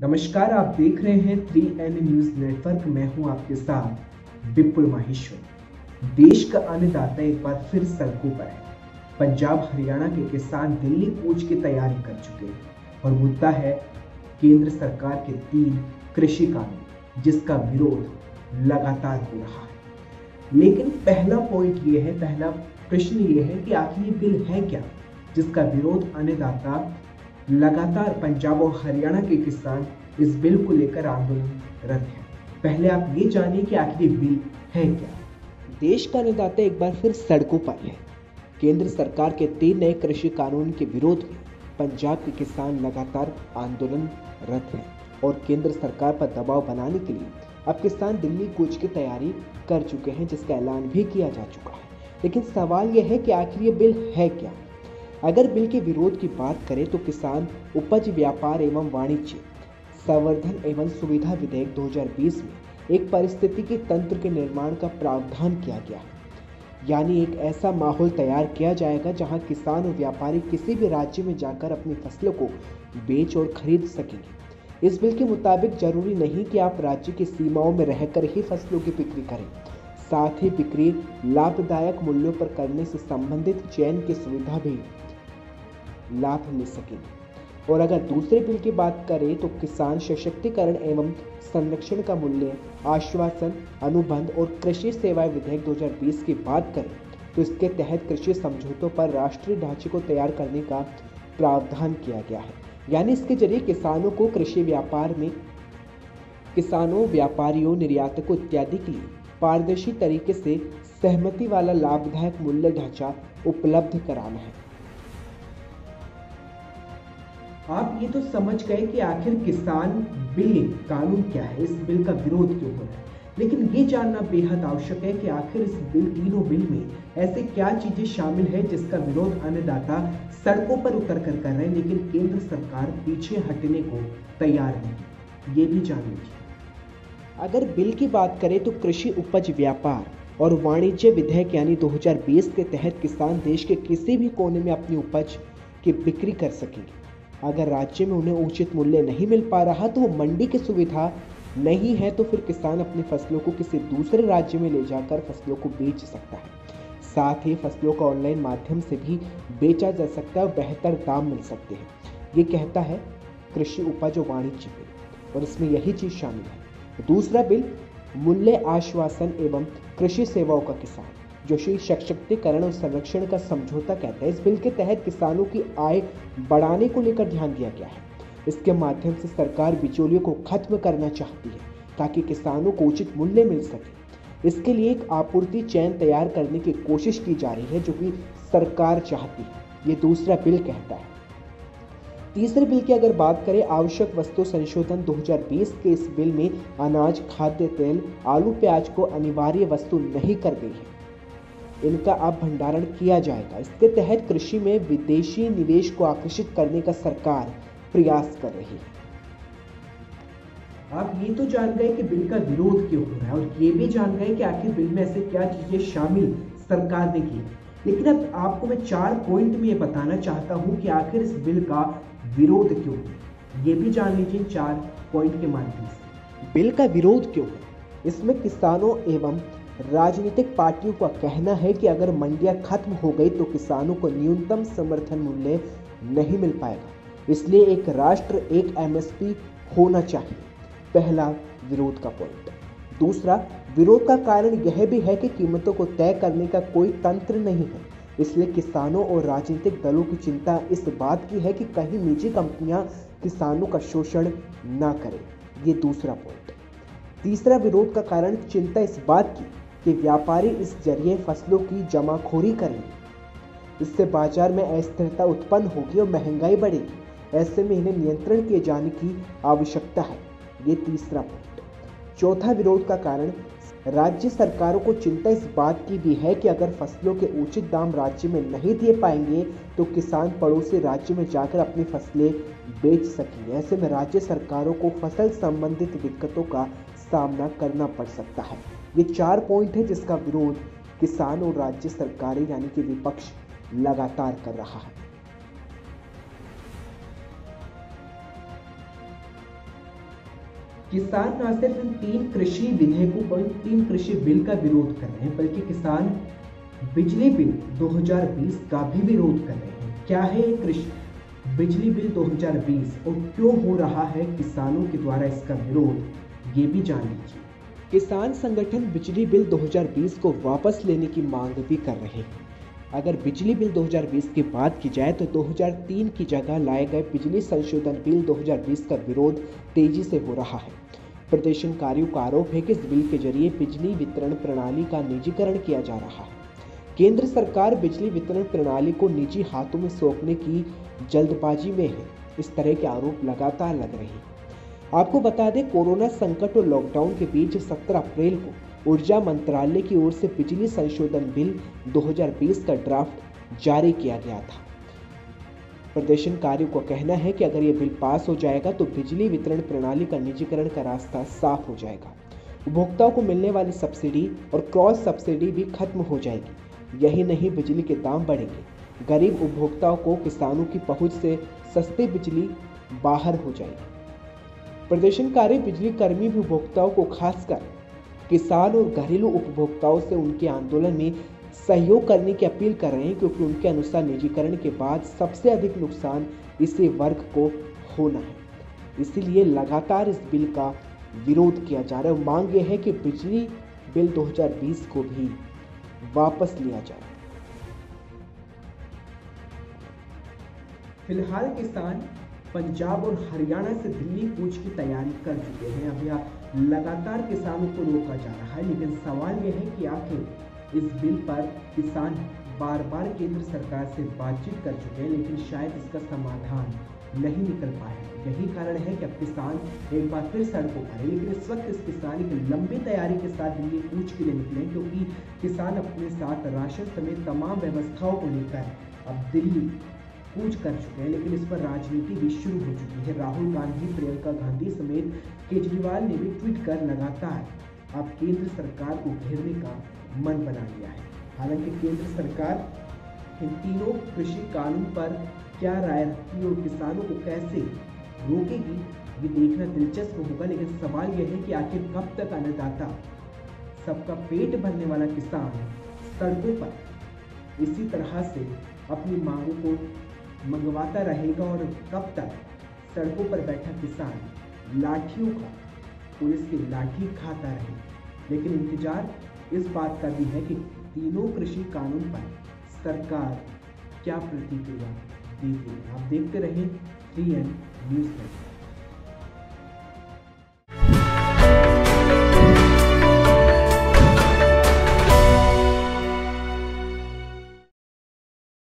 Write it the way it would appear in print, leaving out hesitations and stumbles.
नमस्कार, आप देख रहे हैं 3N न्यूज नेटवर्क। मैं हूं आपके साथ विपुल माहेश्वर। देश का अन्नदाता एक बार फिर सड़कों पर है। पंजाब हरियाणा के किसान दिल्ली कूच की तैयारी कर चुके हैं और मुद्दा है केंद्र सरकार के 3 कृषि कानून, जिसका विरोध लगातार हो रहा है। लेकिन पहला प्रश्न ये है कि आखिर ये बिल है क्या जिसका विरोध अन्नदाता लगातार पंजाब और हरियाणा के किसान इस बिल को लेकर आंदोलनरत हैं। पहले आप ये जानिए कि आखिर ये बिल है क्या। देश का अन्नदाता एक बार फिर सड़कों पर है। केंद्र सरकार के 3 नए कृषि कानून के विरोध में पंजाब के किसान लगातार आंदोलनरत हैं और केंद्र सरकार पर दबाव बनाने के लिए अब किसान दिल्ली कूच की तैयारी कर चुके हैं, जिसका ऐलान भी किया जा चुका है। लेकिन सवाल यह है कि आखिर ये बिल है क्या। अगर बिल के विरोध की बात करें तो किसान उपज व्यापार एवं वाणिज्य संवर्धन एवं सुविधा विधेयक 2020 में एक पारिस्थितिकी तंत्र के निर्माण का प्रावधान किया गया है। यानी एक ऐसा माहौल तैयार किया जाएगा जहां किसान और व्यापारी किसी भी राज्य में जाकर अपनी फसलों को बेच और खरीद सकेंगे। इस बिल के मुताबिक जरूरी नहीं कि आप राज्य की सीमाओं में रहकर ही फसलों की बिक्री करें, साथ ही बिक्री लाभदायक मूल्यों पर करने से संबंधित चयन की सुविधा भी लाभ ले सकेंगे। और अगर दूसरे बिल की बात करें तो किसान सशक्तिकरण एवं संरक्षण का मूल्य आश्वासन अनुबंध और कृषि सेवाएं विधेयक 2020 की बात करें तो इसके तहत कृषि समझौतों पर राष्ट्रीय ढांचे को तैयार करने का प्रावधान किया गया है। यानी इसके जरिए किसानों को कृषि व्यापार में किसानों, व्यापारियों, निर्यातकों इत्यादि के लिए पारदर्शी तरीके से सहमति वाला लाभदायक मूल्य ढांचा उपलब्ध कराना है। आप ये तो समझ गए कि आखिर किसान बिल कानून क्या है, इस बिल का विरोध क्यों हो रहा है। लेकिन ये जानना बेहद आवश्यक है कि आखिर इस तीनों बिल में ऐसे क्या चीजें शामिल है जिसका विरोध अन्नदाता सड़कों पर उतर कर रहे हैं, लेकिन केंद्र सरकार पीछे हटने को तैयार नहीं। ये भी जान लीजिए। अगर बिल की बात करें तो कृषि उपज व्यापार और वाणिज्य विधेयक यानी 2020 के तहत किसान देश के किसी भी कोने में अपनी उपज की बिक्री कर सकेंगे। अगर राज्य में उन्हें उचित मूल्य नहीं मिल पा रहा तो वो मंडी की सुविधा नहीं है तो फिर किसान अपनी फसलों को किसी दूसरे राज्य में ले जाकर फसलों को बेच सकता है। साथ ही फसलों का ऑनलाइन माध्यम से भी बेचा जा सकता है और बेहतर दाम मिल सकते हैं। ये कहता है कृषि उपज और वाणिज्य बिल, और इसमें यही चीज शामिल है। दूसरा बिल मूल्य आश्वासन एवं कृषि सेवाओं का किसान, जो सशक्तिकरण और संरक्षण का समझौता कहता है। इस बिल के तहत किसानों की आय बढ़ाने को लेकर ध्यान दिया गया है। इसके माध्यम से सरकार बिचौलियों को खत्म करना चाहती है ताकि किसानों को उचित मूल्य मिल सके। इसके लिए एक आपूर्ति चैन तैयार करने की कोशिश की जा रही है, जो कि सरकार चाहती है। ये दूसरा बिल कहता है। तीसरे बिल की अगर बात करें, आवश्यक वस्तु संशोधन 2020 के इस बिल में अनाज, खाद्य तेल, आलू, प्याज को अनिवार्य वस्तु नहीं कर गई है। इनका अब भंडारण किया जाएगा। इसके तहत कृषि में विदेशी निवेश को आकर्षित करने का सरकार प्रयास कर रही है। आप ये तो जान गए कि बिल का विरोध क्यों हो रहा है, और ये भी जान गए कि आखिर बिल में ऐसे क्या चीजें शामिल सरकार ने की। लेकिन अब आपको मैं 4 पॉइंट में ये बताना चाहता हूं कि आखिर इस बिल का विरोध क्यों है। ये भी जान लीजिए 4 पॉइंट के माध्यम से। बिल का विरोध क्यों है? इसमें किसानों एवं राजनीतिक पार्टियों का कहना है कि अगर मंडियां खत्म हो गई तो किसानों को न्यूनतम समर्थन मूल्य नहीं मिल पाएगा। इसलिए एक राष्ट्र एक एमएसपी होना चाहिए। पहला विरोध का पॉइंट। दूसरा विरोध का कारण यह भी है कि कीमतों को तय करने का कोई तंत्र नहीं है। इसलिए किसानों और राजनीतिक दलों की चिंता इस बात की है कि कहीं निजी कंपनियां किसानों का शोषण ना करें। ये दूसरा पॉइंट। तीसरा विरोध का कारण चिंता इस बात की कि व्यापारी इस जरिए फसलों की जमाखोरी करेंगे। इससे बाजार में अस्थिरता उत्पन्न होगी और महंगाई बढ़ेगी। ऐसे में इन्हें नियंत्रण किए जाने की आवश्यकता है। ये तीसरा पॉइंट। चौथा विरोध का कारण राज्य सरकारों को चिंता इस बात की भी है कि अगर फसलों के उचित दाम राज्य में नहीं दिए पाएंगे तो किसान पड़ोसी राज्य में जाकर अपनी फसलें बेच सकेंगे। ऐसे में राज्य सरकारों को फसल संबंधित दिक्कतों का सामना करना पड़ सकता है। ये 4 पॉइंट है जिसका विरोध किसान और राज्य सरकारें यानी कि विपक्ष लगातार कर रहा है। किसान न सिर्फ इन 3 कृषि विधेयकों, 3 कृषि बिल का विरोध कर रहे हैं, बल्कि किसान बिजली बिल 2020 का भी विरोध कर रहे हैं। क्या है ये कृषि बिजली बिल 2020 और क्यों हो रहा है किसानों के द्वारा इसका विरोध, ये भी जान लीजिए। किसान संगठन बिजली बिल 2020 को वापस लेने की मांग भी कर रहे हैं। अगर बिजली बिल 2020 की बात की जाए तो 2003 की जगह लाए गए बिजली संशोधन बिल 2020 का विरोध तेजी से हो रहा है। प्रदर्शनकारियों का आरोप है कि इस बिल के जरिए बिजली वितरण प्रणाली का निजीकरण किया जा रहा है। केंद्र सरकार बिजली वितरण प्रणाली को निजी हाथों में सौंपने की जल्दबाजी में है। इस तरह के आरोप लगातार लग रहे हैं। आपको बता दें, कोरोना संकट और लॉकडाउन के बीच 17 अप्रैल को ऊर्जा मंत्रालय की ओर से बिजली संशोधन बिल 2020 का ड्राफ्ट जारी किया गया था। प्रदर्शनकारियों का कहना है कि अगर यह बिल पास हो जाएगा तो बिजली वितरण प्रणाली का निजीकरण का रास्ता साफ हो जाएगा। उपभोक्ताओं को मिलने वाली सब्सिडी और क्रॉस सब्सिडी भी खत्म हो जाएगी। यही नहीं, बिजली के दाम बढ़ेंगे। गरीब उपभोक्ताओं को किसानों की पहुंच से सस्ती बिजली बाहर हो जाएगी। प्रदर्शनकारी बिजली कर्मी भी उपभोक्ताओं को, खासकर किसान और घरेलू उपभोक्ताओं से उनके आंदोलन में सहयोग करने की अपील कर रहे हैं, क्योंकि उनके अनुसार निजीकरण के बाद सबसे अधिक नुकसान इसी वर्ग को होना है। इसीलिए लगातार इस बिल का विरोध किया जा रहा है। मांग यह है कि बिजली बिल 2020 को भी वापस लिया जाए। फिलहाल किसान पंजाब और हरियाणा से दिल्ली कूच की तैयारी कर चुके हैं। अभी लगातार किसानों को रोका जा रहा है, लेकिन सवाल यह है कि आखिर इस बिल पर किसान बार बार केंद्र सरकार से बातचीत कर चुके हैं, लेकिन शायद इसका समाधान नहीं निकल पाया। यही कारण है कि अब किसान एक बार फिर सड़कों पर है। लेकिन इस वक्त इस किसान एक लंबी तैयारी के साथ दिल्ली कूच के लिए निकले, क्योंकि किसान अपने साथ राशन समेत तमाम व्यवस्थाओं को लेकर अब दिल्ली कूच कर चुके हैं। लेकिन इस पर राजनीति भी शुरू हो चुकी है। राहुल गांधी, प्रियंका गांधी समेत केजरीवाल ने भी ट्वीट कर लगातार अब केंद्र सरकार को घेरने का मन बना लिया है। हालांकि केंद्र सरकार इन तीनों कृषि कानून पर क्या राय रखती है और किसानों को कैसे रोकेगी, ये देखना दिलचस्प होगा। लेकिन सवाल यह है कि आखिर कब तक अन्नदाता, सबका पेट भरने वाला किसान सड़कों पर इसी तरह से अपनी मांगों को मंगवाता रहेगा, और कब तक सड़कों पर बैठा किसान लाठियों का, पुलिस की लाठी खाता रहे। लेकिन इंतजार इस बात का भी है कि तीनों कृषि कानून पर सरकार क्या प्रतिक्रिया देती है। आप देखते रहें 3N न्यूज़।